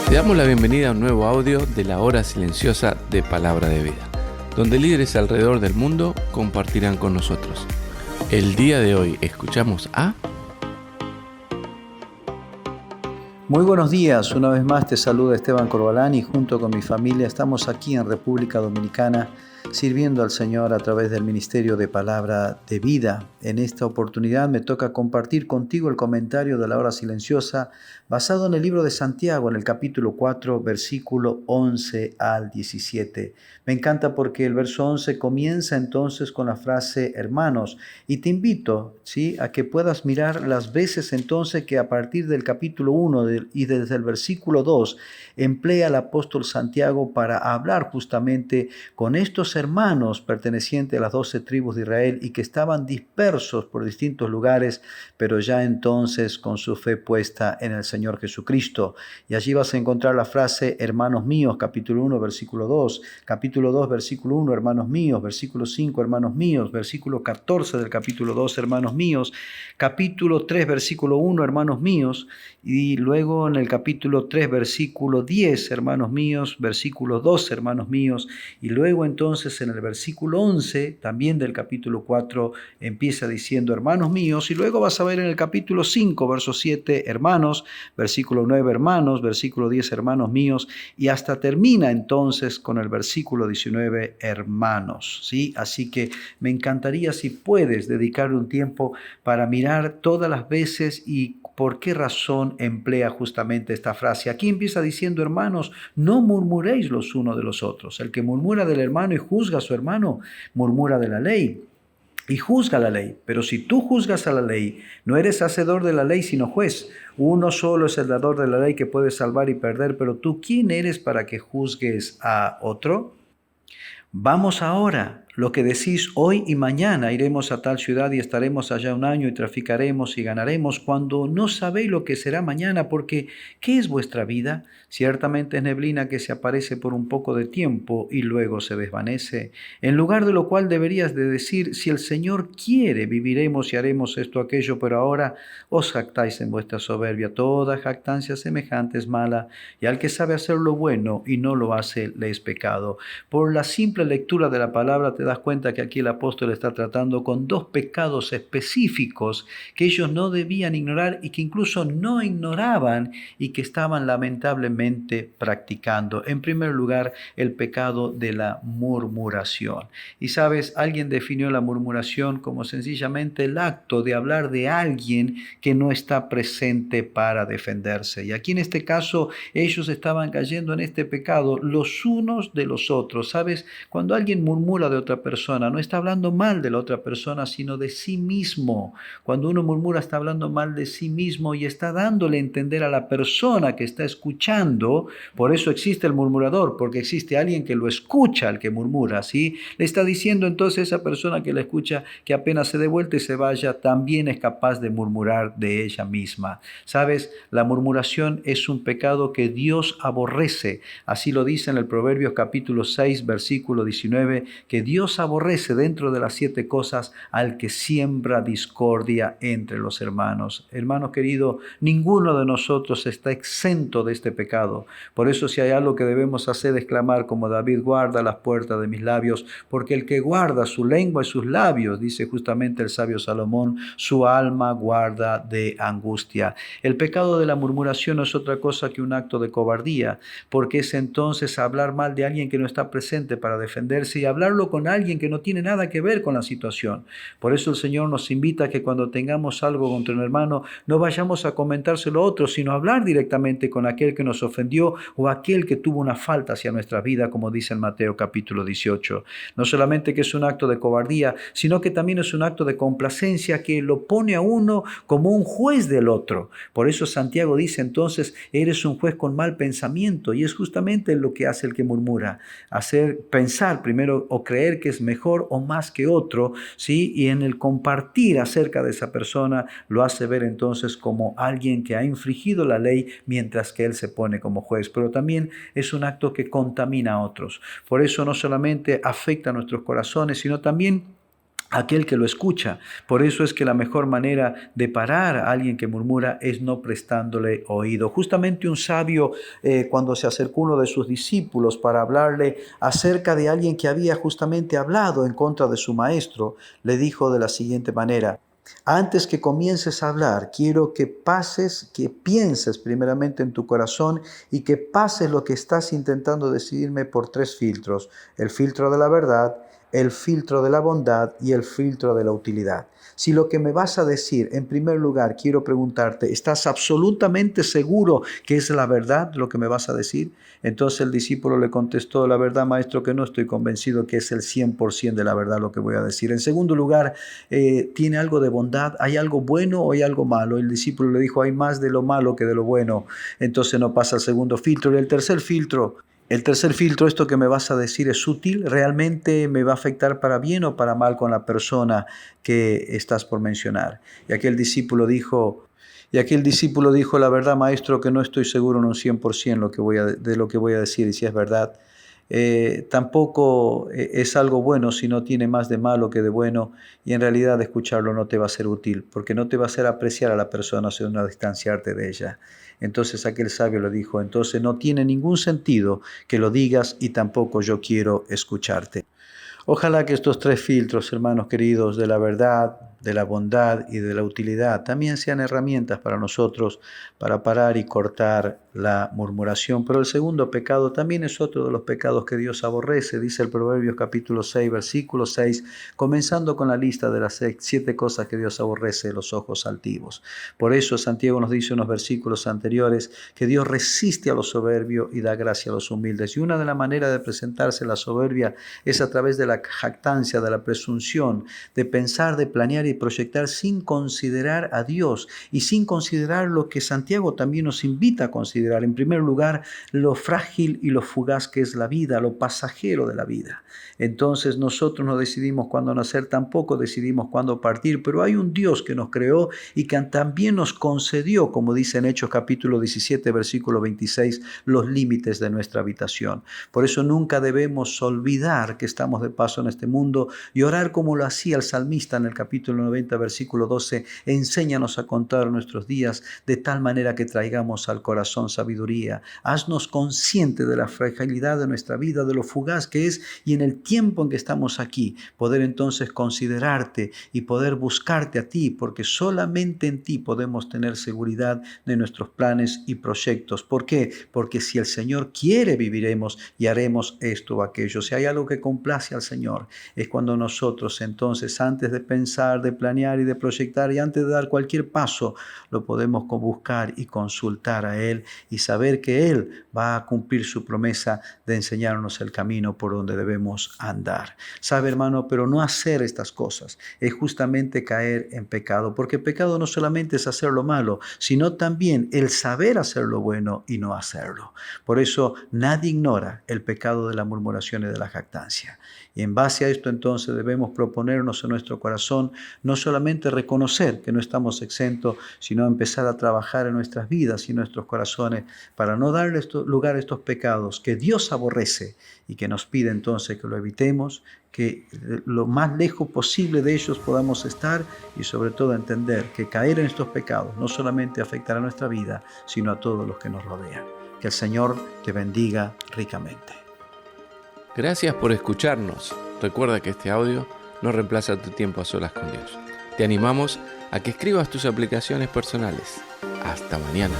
Te damos la bienvenida a un nuevo audio de la hora silenciosa de Palabra de Vida, donde líderes alrededor del mundo compartirán con nosotros. El día de hoy escuchamos a... Muy buenos días, una vez más te saluda Esteban Corbalán y junto con mi familia estamos aquí en República Dominicana sirviendo al Señor a través del Ministerio de Palabra de Vida. En esta oportunidad me toca compartir contigo el comentario de la hora silenciosa basado en el libro de Santiago, en el capítulo 4, versículo 11 al 17. Me encanta porque el verso 11 comienza entonces con la frase hermanos y te invito, ¿sí?, a que puedas mirar las veces entonces que a partir del capítulo 1 y desde el versículo 2 emplea el apóstol Santiago para hablar justamente con estos hermanos pertenecientes a las 12 tribus de Israel y que estaban dispersos por distintos lugares, pero ya entonces con su fe puesta en el Señor Jesucristo. Y allí vas a encontrar la frase hermanos míos, capítulo 1, versículo 2, capítulo 2, versículo 1, hermanos míos, versículo 5, hermanos míos, versículo 14 del capítulo 2, hermanos míos, capítulo 3, versículo 1, hermanos míos, y luego en el capítulo 3, versículo 10, hermanos míos, versículo 2, hermanos míos, y luego entonces en el versículo 11, también del capítulo 4, empieza diciendo hermanos míos, y luego vas a ver en el capítulo 5, verso 7, hermanos, versículo 9, hermanos, versículo 10, hermanos míos, y hasta termina entonces con el versículo 19, hermanos, ¿sí? Así que me encantaría si puedes dedicarle un tiempo para mirar todas las veces y por qué razón emplea justamente esta frase. Aquí empieza diciendo, hermanos, no murmuréis los unos de los otros. El que murmura del hermano y juzga a su hermano, murmura de la ley y juzga la ley. Pero si tú juzgas a la ley, no eres hacedor de la ley, sino juez. Uno solo es el dador de la ley que puede salvar y perder, pero tú, ¿quién eres para que juzgues a otro? Vamos ahora, lo que decís hoy y mañana, iremos a tal ciudad y estaremos allá un año y traficaremos y ganaremos, cuando no sabéis lo que será mañana, porque ¿qué es vuestra vida? Ciertamente es neblina que se aparece por un poco de tiempo y luego se desvanece. En lugar de lo cual deberías de decir, si el Señor quiere, viviremos y haremos esto o aquello, pero ahora os jactáis en vuestra soberbia. Toda jactancia semejante es mala, y al que sabe hacer lo bueno y no lo hace, le es pecado. Por la simple lectura de la palabra te das cuenta que aquí el apóstol está tratando con dos pecados específicos que ellos no debían ignorar y que incluso no ignoraban y que estaban lamentablemente practicando. En primer lugar, el pecado de la murmuración. Y sabes, alguien definió la murmuración como sencillamente el acto de hablar de alguien que no está presente para defenderse. Y aquí en este caso ellos estaban cayendo en este pecado los unos de los otros. ¿Sabes? Cuando alguien murmura de otra persona, no está hablando mal de la otra persona, sino de sí mismo. Cuando uno murmura, está hablando mal de sí mismo y está dándole a entender a la persona que está escuchando. Por eso existe el murmurador, porque existe alguien que lo escucha al que murmura, ¿sí? Le está diciendo entonces a esa persona que la escucha que apenas se dé vuelta y se vaya, también es capaz de murmurar de ella misma. ¿Sabes? La murmuración es un pecado que Dios aborrece. Así lo dice en el Proverbios capítulo 6, versículo 19, que Dios aborrece dentro de las 7 cosas al que siembra discordia entre los hermanos. Hermano querido, ninguno de nosotros está exento de este pecado. Por eso si hay algo que debemos hacer es clamar como David, guarda las puertas de mis labios, porque el que guarda su lengua y sus labios, dice justamente el sabio Salomón, su alma guarda de angustia. El pecado de la murmuración no es otra cosa que un acto de cobardía, porque es entonces hablar mal de alguien que no está presente para defenderse y hablarlo con alguien que no tiene nada que ver con la situación. Por eso el Señor nos invita a que cuando tengamos algo contra un hermano, no vayamos a comentárselo a otro, sino a hablar directamente con aquel que nos ofendió o aquel que tuvo una falta hacia nuestra vida, como dice en Mateo capítulo 18. No solamente que es un acto de cobardía, sino que también es un acto de complacencia que lo pone a uno como un juez del otro. Por eso Santiago dice entonces, eres un juez con mal pensamiento, y es justamente lo que hace el que murmura, hacer pensar primero o creer que es mejor o más que otro, ¿sí? Y en el compartir acerca de esa persona lo hace ver entonces como alguien que ha infringido la ley mientras que él se pone como juez. Pero también es un acto que contamina a otros. Por eso no solamente afecta a nuestros corazones, sino también aquel que lo escucha. Por eso es que la mejor manera de parar a alguien que murmura es no prestándole oído. Justamente un sabio, cuando se acercó uno de sus discípulos para hablarle acerca de alguien que había justamente hablado en contra de su maestro, le dijo de la siguiente manera: antes que comiences a hablar, quiero que pienses primeramente en tu corazón y que pases lo que estás intentando decidirme por 3 filtros: el filtro de la verdad, el filtro de la bondad y el filtro de la utilidad. Si lo que me vas a decir, en primer lugar, quiero preguntarte, ¿estás absolutamente seguro que es la verdad lo que me vas a decir? Entonces el discípulo le contestó: la verdad, maestro, que no estoy convencido que es el 100% de la verdad lo que voy a decir. En segundo lugar, ¿tiene algo de bondad? ¿Hay algo bueno o hay algo malo? El discípulo le dijo: hay más de lo malo que de lo bueno. Entonces no pasa al segundo filtro. Y el tercer filtro, esto que me vas a decir es útil, ¿realmente me va a afectar para bien o para mal con la persona que estás por mencionar? Y aquel discípulo dijo, la verdad, maestro, que no estoy seguro en un 100% de lo que voy a decir, y si es verdad. Tampoco es algo bueno si no tiene más de malo que de bueno, y en realidad escucharlo no te va a ser útil, porque no te va a hacer apreciar a la persona, sino distanciarte de ella. Entonces aquel sabio le dijo: entonces no tiene ningún sentido que lo digas y tampoco yo quiero escucharte. Ojalá que estos 3 filtros, hermanos queridos, de la verdad, de la bondad y de la utilidad, también sean herramientas para nosotros para parar y cortar la murmuración. Pero el segundo pecado también es otro de los pecados que Dios aborrece. Dice el Proverbios capítulo 6, versículo 6, comenzando con la lista de las 7 cosas que Dios aborrece: los ojos altivos. Por eso Santiago nos dice en unos versículos anteriores que Dios resiste a los soberbios y da gracia a los humildes. Y una de las maneras de presentarse la soberbia es a través de la jactancia, de la presunción, de pensar, de planear y proyectar sin considerar a Dios y sin considerar lo que Santiago también nos invita a considerar. En primer lugar, lo frágil y lo fugaz que es la vida, lo pasajero de la vida. Entonces nosotros no decidimos cuándo nacer, tampoco decidimos cuándo partir, pero hay un Dios que nos creó y que también nos concedió, como dice en Hechos capítulo 17, versículo 26, los límites de nuestra habitación. Por eso nunca debemos olvidar que estamos de paso en este mundo y orar como lo hacía el salmista en el capítulo 90, versículo 12: enséñanos a contar nuestros días de tal manera que traigamos al corazón sabiduría. Haznos consciente de la fragilidad de nuestra vida, de lo fugaz que es, y en el tiempo en que estamos aquí, poder entonces considerarte y poder buscarte a ti, porque solamente en ti podemos tener seguridad de nuestros planes y proyectos. ¿Por qué? Porque si el Señor quiere, viviremos y haremos esto o aquello. Si hay algo que complace al Señor, es cuando nosotros entonces, antes de pensar, de planear y de proyectar, y antes de dar cualquier paso, lo podemos buscar y consultar a Él y saber que Él va a cumplir su promesa de enseñarnos el camino por donde debemos andar. Sabe, hermano, pero no hacer estas cosas es justamente caer en pecado, porque pecado no solamente es hacer lo malo, sino también el saber hacer lo bueno y no hacerlo. Por eso nadie ignora el pecado de la murmuración y de la jactancia. Y en base a esto entonces debemos proponernos en nuestro corazón no solamente reconocer que no estamos exentos, sino empezar a trabajar en nuestras vidas y en nuestros corazones para no darle lugar a estos pecados que Dios aborrece y que nos pide entonces que lo evitemos, que lo más lejos posible de ellos podamos estar, y sobre todo entender que caer en estos pecados no solamente afectará a nuestra vida, sino a todos los que nos rodean. Que el Señor te bendiga ricamente. Gracias por escucharnos. Recuerda que este audio no reemplaza tu tiempo a solas con Dios. Te animamos a que escribas tus aplicaciones personales. Hasta mañana.